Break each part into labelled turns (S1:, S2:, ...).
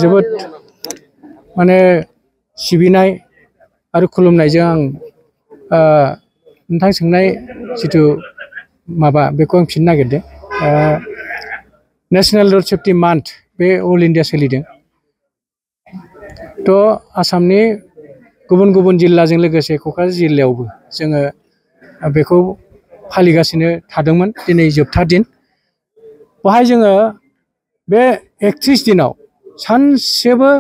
S1: जोबोद माने सिबिनाय आरो खुलुमनायजों आं नोंथां सोंनाय जिथु माबा बेखौ आं फिननो नागिरदों। नेशनेल रोड सेफ्टि मान्थ बे अल इन्डिया सोलिदों। तो आसामनि गुबुन गुबुन जिल्लाजों लोगोसे क'क्राझार जिल्लायावबो जोङो बेखौ फालिगासिनो थादोंमोन। दिनै जोबथा दिन बेवहाय जोङो बे 31 दिनाव सानसेबो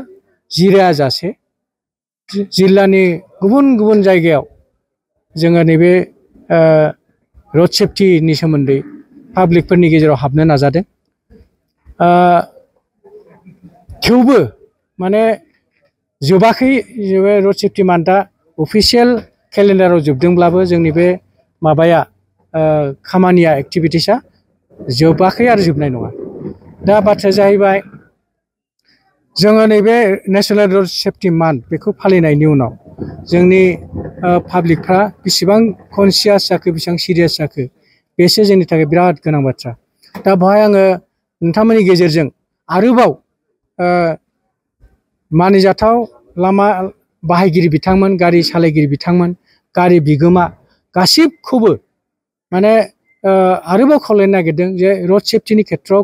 S1: जिरायाजासे जिल्लानि गुबुन गुबुन जायगायाव जोङो नैबे रोड सेफ्टिनि सोमोन्दै पाब्लिकफोरनि गेजेराव हाबनो नाजादों। थेवबो माने जोबाखै। बे रोड सेफ्टि मान्थआ अफिसियेल केलेन्डाराव जोबदोंब्लाबो जोंनि बे माबाया खामानिया एक्टिभिटिसा जोबाखै आरो जोबनाय नङा। दा बाथ्राया जाहैबाय जोङो नैबे नेशनेल रोड सेफ्टि मान्थ बेखौ फालिनायनि उनाव जोंनि पाब्लिकफ्रा बेसेबां कनसियास जाखो बेसेबां सिरियास जाखो बेसो जोंनि थाखाय बिराद गोनां बाथ्रा। दा बेवहाय आङो नोंथांमोननि गेजेरजों आरोबाव मानिजाथाव लामा बाहायगिरि बिथांमोन, गारि सालायगिरि बिथांमोन, गारि बिगोमा गासिबखौबो माने आरोबाव खावलायनो नागिरदों जे रोड सेफ्टिनि खेथ्रआव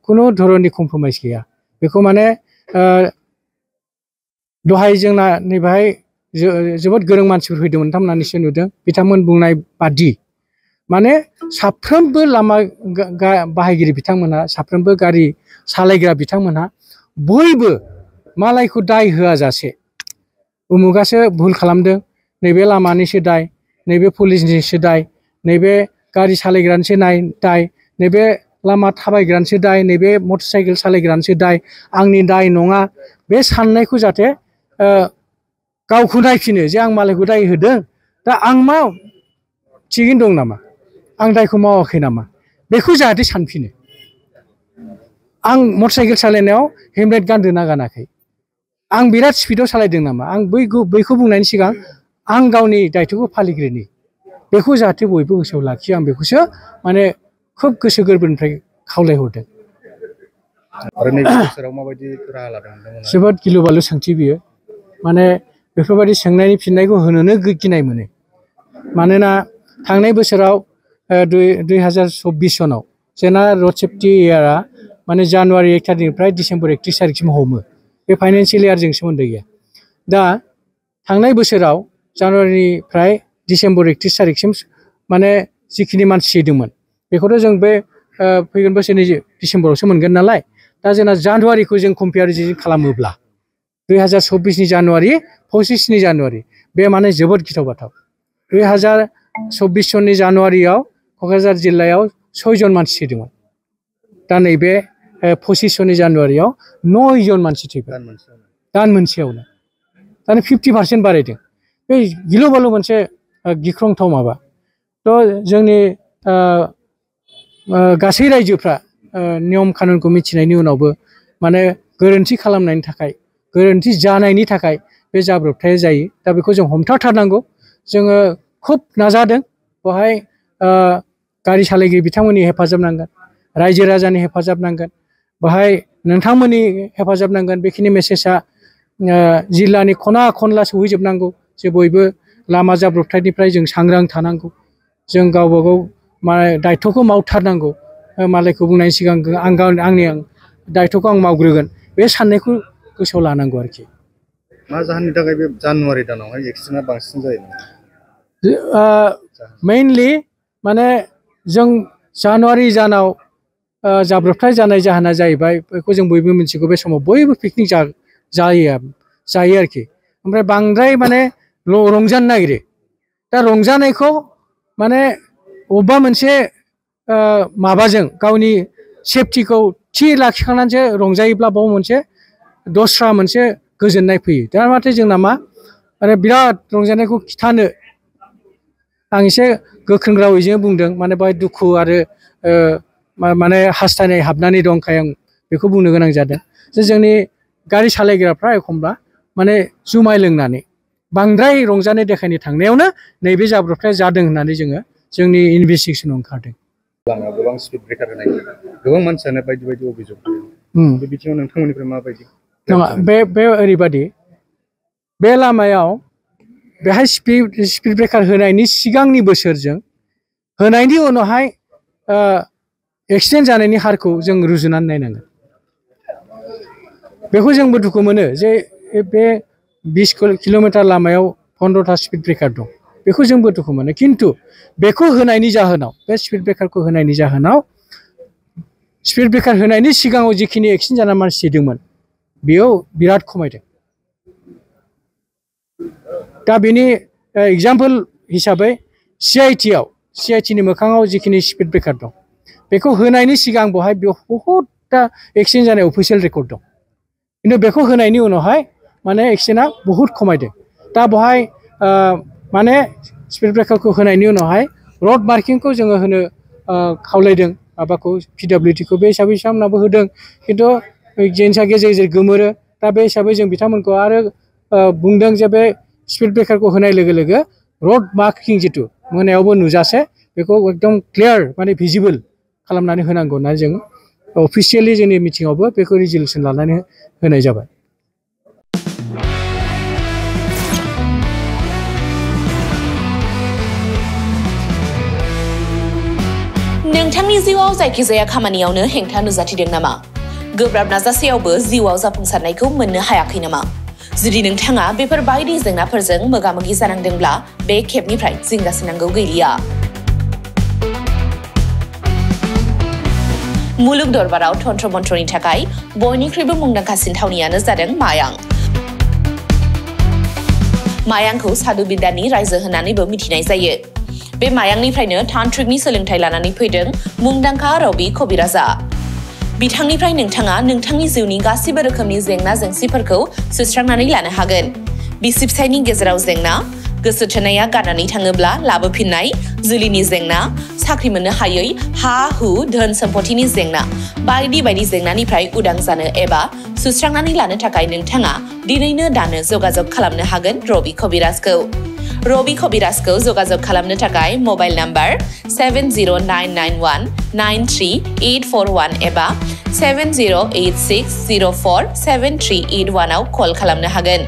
S1: खुनु धरननि कमप्रमाइज गैया। बेखौ माने दहाय जोंना नैबेहाय जोबोद गोरों मानसिफोर फैदोंमोन, नोंथांमोना निश्चय नुदों। बिथांमोन बुंनाय बादि माने साफ्रोमबो लामा बाहायगिरि बिथांमोनहा, साफ्रोमबो गारि सालायग्रा बिथांमोनहा बयबो मालायखौ दाय होआजासे उमुगासो भुल खालामदों, नैबे लामानिसो दाय, नैबे पुलिसनिसो दाय, नैबे गारि सालायग्रानिसो दाय, नैबे लामा थाबायग्रानिसो दाय, नैबे मटर साइकेल सालायग्रानिसो दाय, आंनि दाय नङा बे साननायखौ जाहाथे गावखौ नायफिनो जे आं मालायखौ दाय होदों, दा आं मा थिगैनो दं नामा, आं दायखौ मावाखै नामा, बेखौ जाहाथे सानफिनो। आं मटर साइकेल सालायनायाव हेलमेट गानदोंना गानाखै, आं बिराद स्पिडआव सालायदों नामा, आं बैखौ बुंनायनि सिगां आं गावनि दायथ'खौ फालिग्रोनि, बेखौ जाहाथे बयबो गोसोआव लाखियो। आं बेखौसो माने खोब गोसो गोरबोनिफ्राय खावलायहरदों।
S2: आरो नैबे बोसोराव माबायदि राहा लादों नोंथांमोना?
S1: जोबोद गिलु बालु सोंथि बियो। माने बेफोरबायदि सोंनायनि फिननायखौ होनोनो गिनाय मोनो। मानोना थांनाय बोसोराव 2024 सनाव जोंना रोड सेफ्टि इयारा माने जानुवारि 1 थारिखनिफ्राय डिसेम्बर 31 थारिखसिम हमो। बे फाइनान्सियेल इयारजों सोमोन्दो गैया। दा थांनाय बोसोराव जानुवारिनिफ्राय डिसेम्बर 31 थारिखसिम माने जिखिनि मानसि थैदोंमोन बेखौथ' जों बे फैगोन बोसोरनि डिसेम्बरावसो मोनगोन नालाय। दा जोंना जानुवारिखौ जों कम्पेयारिजन खालामोब्ला 2024 जानुवारि 25 जानुवारि बे माने जोबोद गिथाव बाथाव। 2024 सननि जानुवारियाव क'क्राझार जिल्लायाव 6 जन मानसि थैदोंमोन। दा नैबे 25 सननि जानुवारियाव 9 जन मानसि थैबाय दान मोनसेयावनो। दानो 50% बारायदों। बे गिलु बालु मोनसे गिख्रंथाव माबा। थ' जोंनि गासै रायजोफ्रा नियम कानुनखौ मिथिनायनि उनावबो माने गोरोन्थि खालामनायनि थाखाय, गोरोन्थि जानायनि थाखाय बे जाब्रबथाया जायो। दा बेखौ जों हमथाथारनांगौ। जोङो खुब नाजादों। बेवहाय गारि सालायगिरि बिथांमोननि हेफाजाब नांगोन, रायजो राजानि हेफाजाब नांगोन, बेवहाय नोंथांमोननि हेफाजाब नांगोन। बेखिनि मेसेजआ जिल्लानि खना खनला सौहैजोबनांगौ जे बयबो लामा जाब्रबथायनिफ्राय जों सांग्रां थानांगौ। जों गावबा गाव माने दायथ'खौ मावथारनांगौ। मालायखौ बुंनायनि सिगां आंनि दायथ'खौ आं मावग्रोगोन, बे साननायखौ गोसोआव लानांगौ आरोखि।
S2: मा जाहोननि थाखाय बे जानुवारि दानावहाय एक्सिडेन्टआ बांसिन जायो?
S1: मेइनलि माने जों जानुवारि दानाव जाब्रबथाय जानाय जाहोना जाहैबाय, बेखौ जों बयबो मिथिगौ, बे समाव बयबो पिकनिक जायो आरोखि। ओमफ्राय बांद्राय माने रंजानो नागिरो। दा रंजानायखौ माने अबेबा मोनसे माबाजों गावनि सेफटिखौ थि लाखिखांनानैसो रंजायोब्ला बाव मोनसे दस्रा मोनसे गोजोननाय फैयो। दा नाथाय जोंना मा माने बिराद रंजानायखौ खिथानो आं एसे गोख्रों रावैजों बुंदों। माने बेवहाय दुखु आरो माने हास्थायनाय हाबनानै दंखाय आं बेखौ बुंनो गोनां जादों जे जोंनि गारि सालायग्राफ्रा एखमब्ला माने जुमाय लोंनानै बांद्राय रंजानाय देखायनो थांनायावनो नैबे जाब्रबथाया जादों होननानै जोङो जोंनि इनभेस्टिगेसनाव ओंखारदों।
S2: गोबां स्पिड ब्रेकार होनाय, गोबां मानसियानो बायदि बायदि अभियोग होदों। बे बिथिङाव नोंथांमोननिफ्राय माबायदि
S1: नङा बे ओरैबादि बे लामायाव बेहाय स्पिड ब्रेकार होनायनि सिगांनि बोसोरजों होनायनि उनावहाय एक्सिडेन्ट जानायनि हारखौ जों रुजुनानै नायनांगोन बेखौ जोंबो दुखु मोनो जे बे 20 किल'मिटार लामायाव 15टा स्पिड ब्रेकार दं बेखौ जोंबो दुखु मोनो खिन्थु बेखौ होनायनि जाहोनाव बे स्पिड ब्रेकारखौ होनायनि जाहोनाव स्पिड ब्रेकार होनायनि सिगाङाव जिखिनि एक्सिडेन्ट जाना मानसि दंमोन बेयाव बिराद खमायदों दा बेनि एग्जाम्पल हिसाबै CITनि मोखाङाव जिखिनि स्पिड ब्रेकार दं बेखौ होनायनि सिगां बहाय बहुतटा एक्सिडेन्ट जानाय अफिसियेल रेकर्ड दं खिन्थु बेखौ होनायनि उनावहाय माने एक्सिडेन्टआ बहुत खमायदों दा बहाय माने स्पिड ब्रेकारखौ होनायनि उनावहाय रड मार्किंखौ जोङो होनो खावलायदों माबाखौ PWDखौ बे हिसाबै बिथांमोनाबो होदों खिन्थु जेन्सआ गेजेर गेजेर गोमोरो दा बे हिसाबै जों बिथांमोनखौ आरो बुंदों जे बे स्पिड ब्रेकारखौ होनाय लोगो लोगो रड मार्किं जितु मोनायावबो नुजासे बेखौ एकदम क्लियार माने भिजिबल खालामनानै होनांगौ होननानै जों अफिसियेलि जोंनि मिटिङावबो बेखौ रिजोल्युसन लानानै होनाय जाबाय
S3: नोंथांनि जिउआव जायखिजाया खामानियावनो हेंथा नुजाथिदों नामा गोब्राब नाजासेयावबो जिउआव जाफुंसारनायखौ मोननो हायाखै नामा जुदि नोंथाङा बेफोर बायदि जेंनाफोरजों मोगा-मोगि जानांदोंब्ला बे खेबनिफ्राय जिंगासिनांगौ गैलिया मुलुग दरबाराव तन्त्र मन्त्रनि थाखाय बयनिख्रुइबो मुंदांखासिन थावनियानो जादों मायांखौ साधु बिद्यानि रायजो होननानैबो मिथिनाय जायो बे मायांनिफ्रायनो तान्त्रिकनि सोलोंथाइ लानानै फैदों मुंदांखा रबि कबिराजा बिथांनिफ्राय नोंथाङा नोंथांनि जिउनि गासिबो रोखोमनि जेंना जेंसिफोरखौ सुस्रांनानै लानो हागोन बिसि फिसायनि गेजेराव जेंना गोसो थोनाया गारनानै थाङोब्ला लाबोफिननाय जुलिनि जेंना साख्रि मोननो हायै हा हु धोन सम्पथिनि जेंना बायदि बायदि जेंनानिफ्राय उदां जानो एबा सुस्रांनानै लानो थाखाय नोंथाङा दिनैनो दानो जगाजग खालामनो हागोन रबि कबिराजखौ जगाजग खालामनो थाखाय मबाइल नाम्बार 7099193841 एबा 7086047381 आव कल खालामनो हागोन